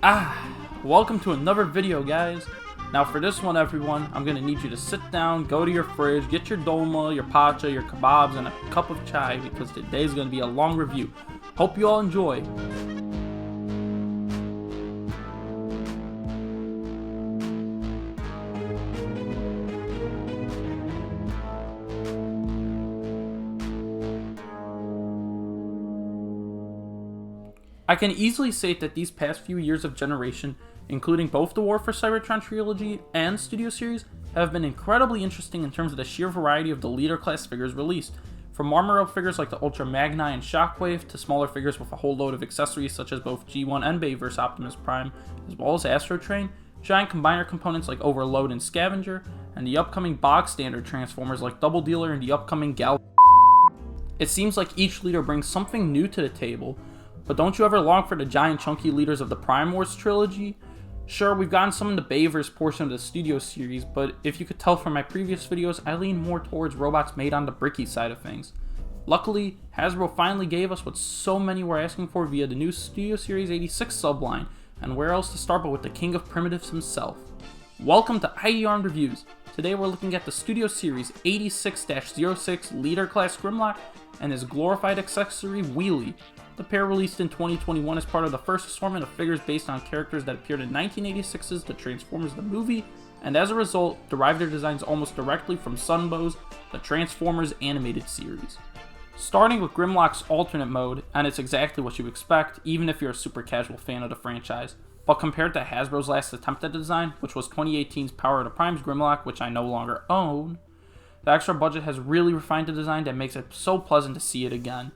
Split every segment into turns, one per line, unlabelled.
Welcome to another video, guys. Now for this one, everyone, I'm gonna need you to sit down, go to your fridge, get your dolma, your pacha, your kebabs, and a cup of chai because today's gonna be a long review. Hope you all enjoy. I can easily state that these past few years of Generation, including both the War for Cybertron trilogy and Studio Series, have been incredibly interesting in terms of the sheer variety of the leader class figures released. From armor-up figures like the Ultra Magni and Shockwave, to smaller figures with a whole load of accessories such as both G1 and Bay vs Optimus Prime, as well as Astro Train, giant combiner components like Overload and Scavenger, and the upcoming bog standard Transformers like Double Dealer and the upcoming Gal. It seems like each leader brings something new to the table. But don't you ever long for the giant chunky leaders of the Prime Wars trilogy? Sure, we've gotten some in the Bayverse portion of the Studio Series, but if you could tell from my previous videos, I lean more towards robots made on the bricky side of things. Luckily, Hasbro finally gave us what so many were asking for via the new Studio Series 86 subline, and where else to start but with the king of primitives himself. Welcome to IdArmed Reviews. Today we're looking at the Studio Series 86-06 Leader Class Grimlock and his glorified accessory Wheelie. The pair released in 2021 as part of the first assortment of figures based on characters that appeared in 1986's The Transformers the movie, and as a result, derived their designs almost directly from Sunbow's The Transformers animated series. Starting with Grimlock's alternate mode, and it's exactly what you expect, even if you're a super casual fan of the franchise. But compared to Hasbro's last attempt at the design, which was 2018's Power of the Prime's Grimlock, which I no longer own, the extra budget has really refined the design that makes it so pleasant to see it again.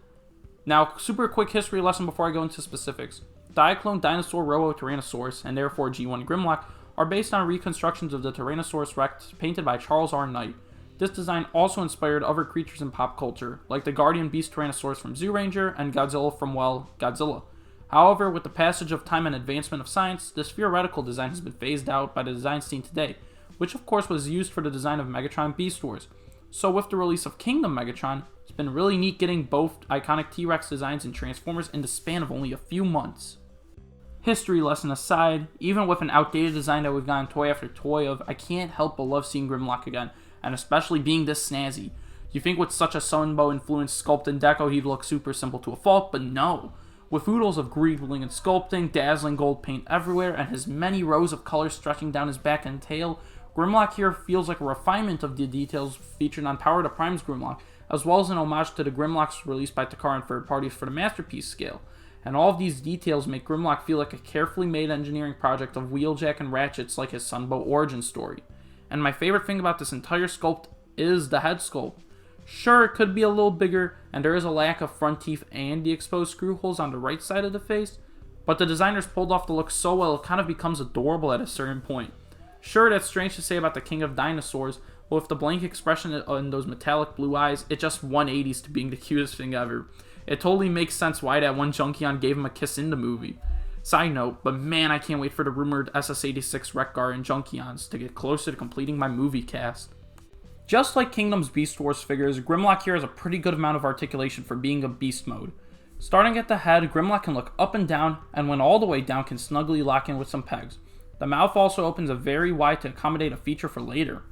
Now, super quick history lesson before I go into specifics. Diaclone Dinosaur Robo Tyrannosaurus, and therefore G1 Grimlock, are based on reconstructions of the Tyrannosaurus Rex painted by Charles R. Knight. This design also inspired other creatures in pop culture, like the Guardian Beast Tyrannosaurus from Zoolander and Godzilla from, Godzilla. However, with the passage of time and advancement of science, this theoretical design has been phased out by the design scene today, which of course was used for the design of Megatron Beast Wars. So with the release of Kingdom Megatron, it's been really neat getting both iconic T-Rex designs and Transformers in the span of only a few months. History lesson aside, even with an outdated design that we've gotten toy after toy of, I can't help but love seeing Grimlock again, and especially being this snazzy. You think with such a Sunbow-influenced sculpt and deco he'd look super simple to a fault, but no. With oodles of greebling and sculpting, dazzling gold paint everywhere, and his many rows of colors stretching down his back and tail, Grimlock here feels like a refinement of the details featured on Power of the Prime's Grimlock, as well as an homage to the Grimlocks released by Takara and third parties for the Masterpiece scale. And all of these details make Grimlock feel like a carefully made engineering project of Wheeljack and Ratchets like his Sunbow origin story. And my favorite thing about this entire sculpt is the head sculpt. Sure, it could be a little bigger, and there is a lack of front teeth and the exposed screw holes on the right side of the face, but the designers pulled off the look so well it kind of becomes adorable at a certain point. Sure, that's strange to say about the King of Dinosaurs, but with the blank expression in those metallic blue eyes, it just 180s to being the cutest thing ever. It totally makes sense why that one Junkion gave him a kiss in the movie. Side note, but man, I can't wait for the rumored SS86 Rekgar and Junkions to get closer to completing my movie cast. Just like Kingdom's Beast Wars figures, Grimlock here has a pretty good amount of articulation for being a beast mode. Starting at the head, Grimlock can look up and down, and when all the way down can snugly lock in with some pegs. The mouth also opens a very wide to accommodate a feature for later.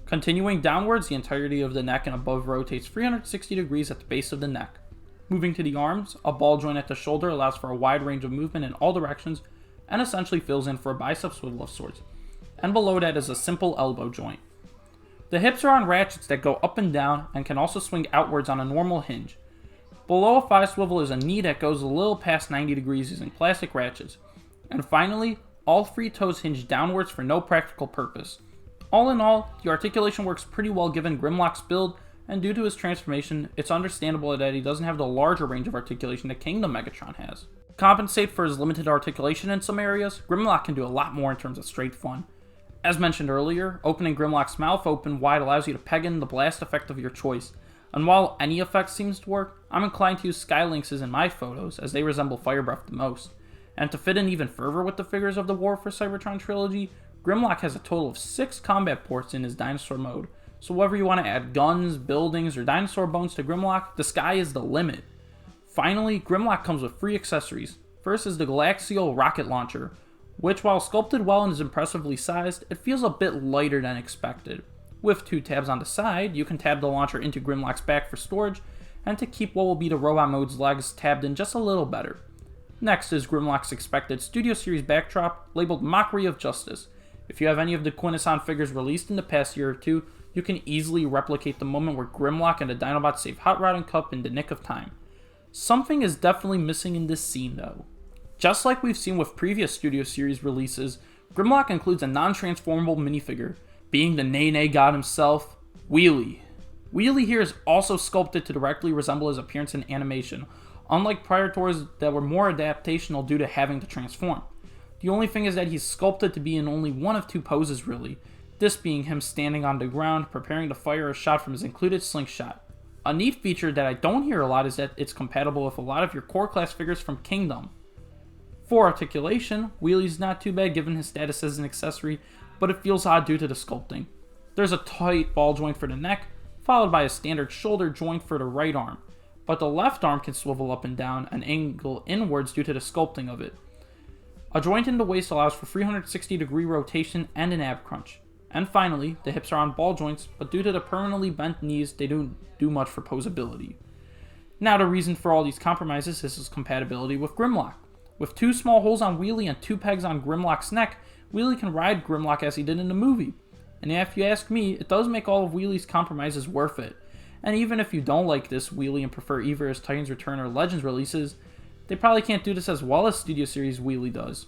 Continuing downwards, the entirety of the neck and above rotates 360 degrees at the base of the neck. Moving to the arms, a ball joint at the shoulder allows for a wide range of movement in all directions and essentially fills in for a bicep swivel of sorts. And below that is a simple elbow joint. The hips are on ratchets that go up and down and can also swing outwards on a normal hinge. Below a thigh swivel is a knee that goes a little past 90 degrees using plastic ratchets. And finally, all three toes hinge downwards for no practical purpose. All in all, the articulation works pretty well given Grimlock's build, and due to his transformation, it's understandable that he doesn't have the larger range of articulation that Kingdom Megatron has. To compensate for his limited articulation in some areas, Grimlock can do a lot more in terms of straight fun. As mentioned earlier, opening Grimlock's mouth open wide allows you to peg in the blast effect of your choice, and while any effect seems to work, I'm inclined to use Skylynx's in my photos as they resemble Fire Breath the most. And to fit in even further with the figures of the War for Cybertron trilogy, Grimlock has a total of 6 combat ports in his dinosaur mode, so whether you want to add guns, buildings, or dinosaur bones to Grimlock, the sky is the limit. Finally, Grimlock comes with 3 accessories. First is the Galaxial Rocket Launcher, which while sculpted well and is impressively sized, it feels a bit lighter than expected. With 2 tabs on the side, you can tab the launcher into Grimlock's back for storage, and to keep what will be the robot mode's legs tabbed in just a little better. Next is Grimlock's expected Studio Series backdrop, labeled Mockery of Justice. If you have any of the Quintesson figures released in the past year or two, you can easily replicate the moment where Grimlock and the Dinobots save Hot Rod and Cup in the nick of time. Something is definitely missing in this scene though. Just like we've seen with previous Studio Series releases, Grimlock includes a non-transformable minifigure, being the Nay God himself, Wheelie. Wheelie here is also sculpted to directly resemble his appearance in animation, unlike prior toys that were more adaptational due to having to transform. The only thing is that he's sculpted to be in only one of 2 poses really, this being him standing on the ground preparing to fire a shot from his included slingshot. A neat feature that I don't hear a lot is that it's compatible with a lot of your core class figures from Kingdom. For Articulation, Wheelie's not too bad given his status as an accessory, but it feels odd due to the sculpting. There's a tight ball joint for the neck, followed by a standard shoulder joint for the right arm, but the left arm can swivel up and down and angle inwards due to the sculpting of it. A joint in the waist allows for 360-degree rotation and an ab crunch. And finally, the hips are on ball joints, but due to the permanently bent knees, they don't do much for posability. Now the reason for all these compromises is his compatibility with Grimlock. With 2 small holes on Wheelie and 2 pegs on Grimlock's neck, Wheelie can ride Grimlock as he did in the movie. And if you ask me, it does make all of Wheelie's compromises worth it. And even if you don't like this Wheelie and prefer either his Titans Return or Legends releases, they probably can't do this as well as Studio Series Wheelie does.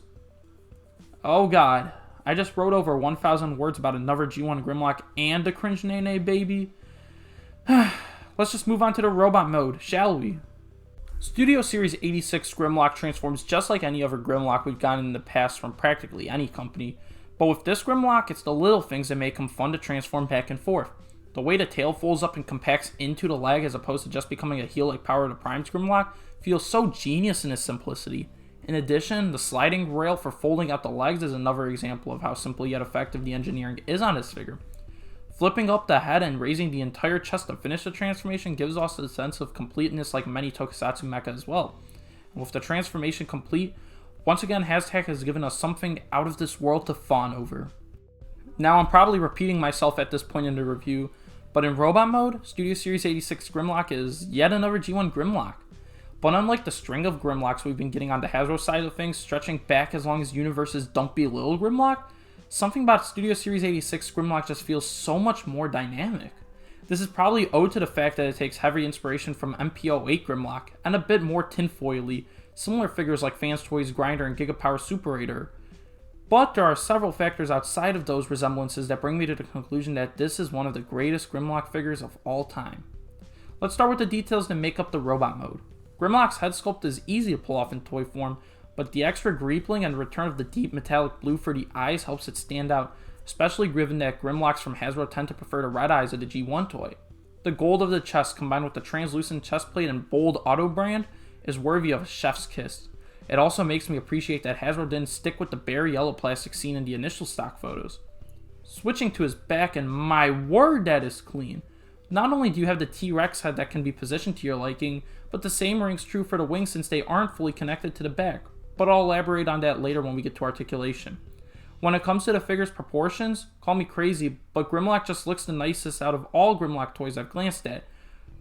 Oh god, I just wrote over 1,000 words about another G1 Grimlock and the cringe Nene baby. Let's just move on to the robot mode, shall we? Studio Series 86 Grimlock transforms just like any other Grimlock we've gotten in the past from practically any company, but with this Grimlock, it's the little things that make him fun to transform back and forth. The way the tail folds up and compacts into the leg as opposed to just becoming a heel like Power of the Prime's Grimlock feels so genius in its simplicity. In addition, the sliding rail for folding out the legs is another example of how simple yet effective the engineering is on this figure. Flipping up the head and raising the entire chest to finish the transformation gives us a sense of completeness like many tokusatsu mecha as well. And with the transformation complete, once again Hashtag has given us something out of this world to fawn over. Now I'm probably repeating myself at this point in the review, but in robot mode, Studio Series 86 Grimlock is yet another G1 Grimlock. But unlike the string of Grimlocks we've been getting on the Hasbro side of things, stretching back as long as Universe's Dumpy Little Grimlock, something about Studio Series 86 Grimlock just feels so much more dynamic. This is probably owed to the fact that it takes heavy inspiration from MP08 Grimlock, and a bit more tinfoily, similar figures like Fans Toys Grinder and Gigapower Superator. But there are several factors outside of those resemblances that bring me to the conclusion that this is one of the greatest Grimlock figures of all time. Let's start with the details that make up the robot mode. Grimlock's head sculpt is easy to pull off in toy form, but the extra greepling and the return of the deep metallic blue for the eyes helps it stand out, especially given that Grimlocks from Hasbro tend to prefer the red eyes of the G1 toy. The gold of the chest combined with the translucent chest plate and bold auto brand is worthy of a chef's kiss. It also makes me appreciate that Hasbro didn't stick with the bare yellow plastic seen in the initial stock photos. Switching to his back, and my word that is clean. Not only do you have the T-Rex head that can be positioned to your liking, but the same rings true for the wings since they aren't fully connected to the back, but I'll elaborate on that later when we get to Articulation. When it comes to the figure's proportions, call me crazy, but Grimlock just looks the nicest out of all Grimlock toys I've glanced at.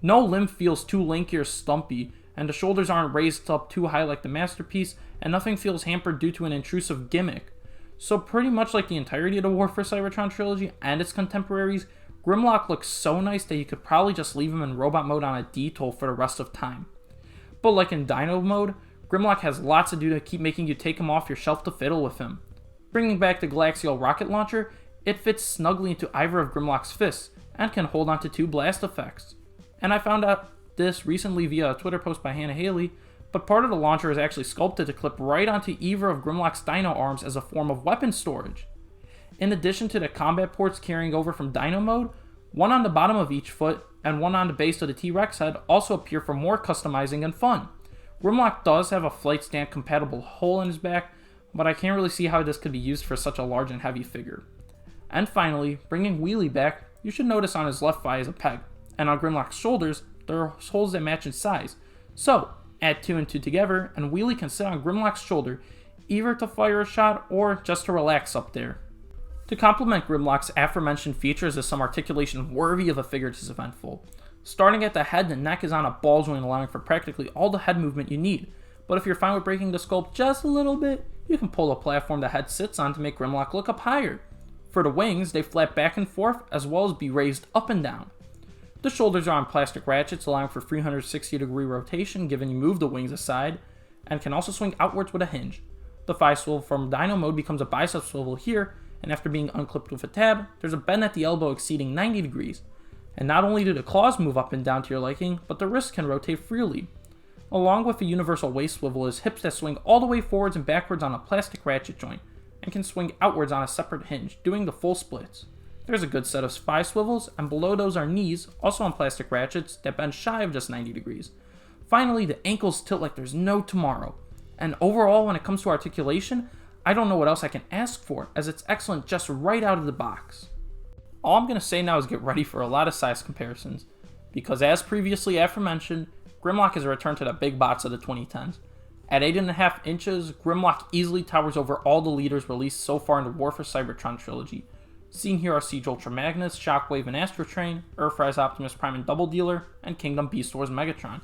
No limb feels too lanky or stumpy, and the shoulders aren't raised up too high like the Masterpiece, and nothing feels hampered due to an intrusive gimmick. So pretty much like the entirety of the War for Cybertron trilogy and its contemporaries, Grimlock looks so nice that you could probably just leave him in robot mode on a D-toll for the rest of time. But like in Dino mode, Grimlock has lots to do to keep making you take him off your shelf to fiddle with him. Bringing back the Galaxial rocket launcher, it fits snugly into either of Grimlock's fists, and can hold onto 2 blast effects. And I found out this recently via a Twitter post by Hannah Haley, but part of the launcher is actually sculpted to clip right onto either of Grimlock's dino arms as a form of weapon storage. In addition to the combat ports carrying over from Dino mode, one on the bottom of each foot and one on the base of the T-Rex head also appear for more customizing and fun. Grimlock does have a flight stand compatible hole in his back, but I can't really see how this could be used for such a large and heavy figure. And finally, bringing Wheelie back, you should notice on his left thigh is a peg, and on Grimlock's shoulders, there are holes that match in size. So, add 2 and 2 together, and Wheelie can sit on Grimlock's shoulder, either to fire a shot or just to relax up there. To complement Grimlock's aforementioned features is some articulation worthy of a figure this eventful. Starting at the head, the neck is on a ball joint, allowing for practically all the head movement you need. But if you're fine with breaking the sculpt just a little bit, you can pull the platform the head sits on to make Grimlock look up higher. For the wings, they flap back and forth as well as be raised up and down. The shoulders are on plastic ratchets, allowing for 360-degree rotation given you move the wings aside, and can also swing outwards with a hinge. The thigh swivel from Dino mode becomes a bicep swivel here, and after being unclipped with a tab, there's a bend at the elbow exceeding 90 degrees. And not only do the claws move up and down to your liking, but the wrist can rotate freely. Along with a universal waist swivel is hips that swing all the way forwards and backwards on a plastic ratchet joint, and can swing outwards on a separate hinge, doing the full splits. There's a good set of thigh swivels, and below those are knees, also on plastic ratchets, that bend shy of just 90 degrees. Finally, the ankles tilt like there's no tomorrow. And overall, when it comes to articulation, I don't know what else I can ask for, as it's excellent just right out of the box. All I'm going to say now is get ready for a lot of size comparisons, because as previously aforementioned, Grimlock is a return to the big bots of the 2010s. At 8.5 inches, Grimlock easily towers over all the leaders released so far in the War for Cybertron trilogy. Seen here are Siege Ultra Magnus, Shockwave and Astrotrain, Earthrise Optimus Prime and Double Dealer, and Kingdom Beast Wars Megatron.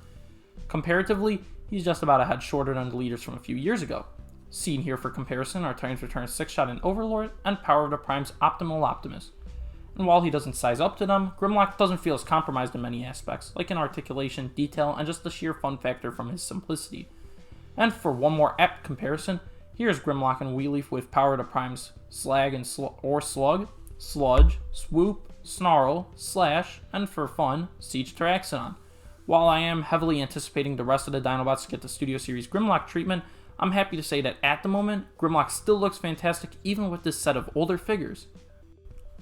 Comparatively, he's just about a head shorter than the leaders from a few years ago. Seen here for comparison are Titans Return 6-Shot and Overlord, and Power of the Prime's Optimal Optimus. And while he doesn't size up to them, Grimlock doesn't feel as compromised in many aspects, like in articulation, detail, and just the sheer fun factor from his simplicity. And for one more apt comparison, here's Grimlock and Wheelie with Power of the Prime's Slag and Slug, Sludge, Swoop, Snarl, Slash, and for fun, Siege Tyrannosaurus. While I am heavily anticipating the rest of the Dinobots to get the Studio Series Grimlock treatment, I'm happy to say that at the moment, Grimlock still looks fantastic even with this set of older figures.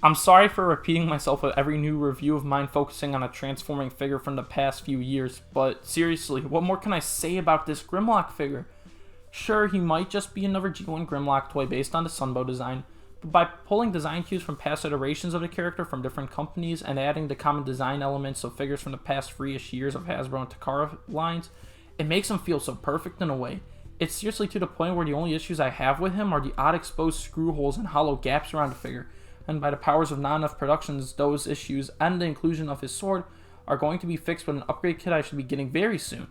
I'm sorry for repeating myself with every new review of mine focusing on a transforming figure from the past few years, but seriously, what more can I say about this Grimlock figure? Sure, he might just be another G1 Grimlock toy based on the Sunbow design, but by pulling design cues from past iterations of the character from different companies and adding the common design elements of figures from the past 3-ish years of Hasbro and Takara lines, it makes him feel so perfect in a way. It's seriously to the point where the only issues I have with him are the odd exposed screw holes and hollow gaps around the figure, and by the powers of not enough productions, those issues and the inclusion of his sword are going to be fixed with an upgrade kit I should be getting very soon.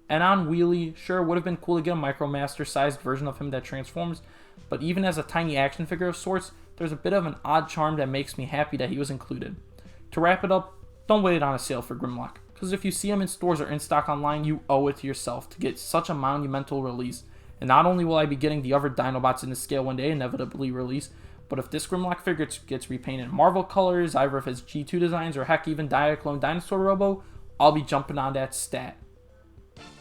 And on Wheelie, sure, it would have been cool to get a Micromaster sized version of him that transforms, but even as a tiny action figure of sorts, there's a bit of an odd charm that makes me happy that he was included. To wrap it up, don't wait on a sale for Grimlock, because if you see him in stores or in stock online, you owe it to yourself to get such a monumental release. And not only will I be getting the other Dinobots in the scale when they inevitably release, but if this Grimlock figure gets repainted in Marvel colors, either of his G2 designs or heck even Diaclone Dinosaur Robo, I'll be jumping on that stat.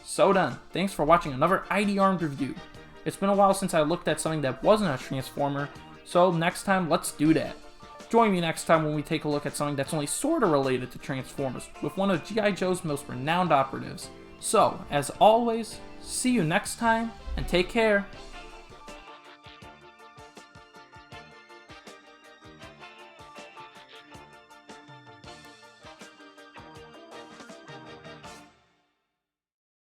So then, thanks for watching another IdArmed review. It's been a while since I looked at something that wasn't a Transformer, so next time let's do that. Join me next time when we take a look at something that's only sorta related to Transformers, with one of G.I. Joe's most renowned operatives. So, as always, see you next time, and take care.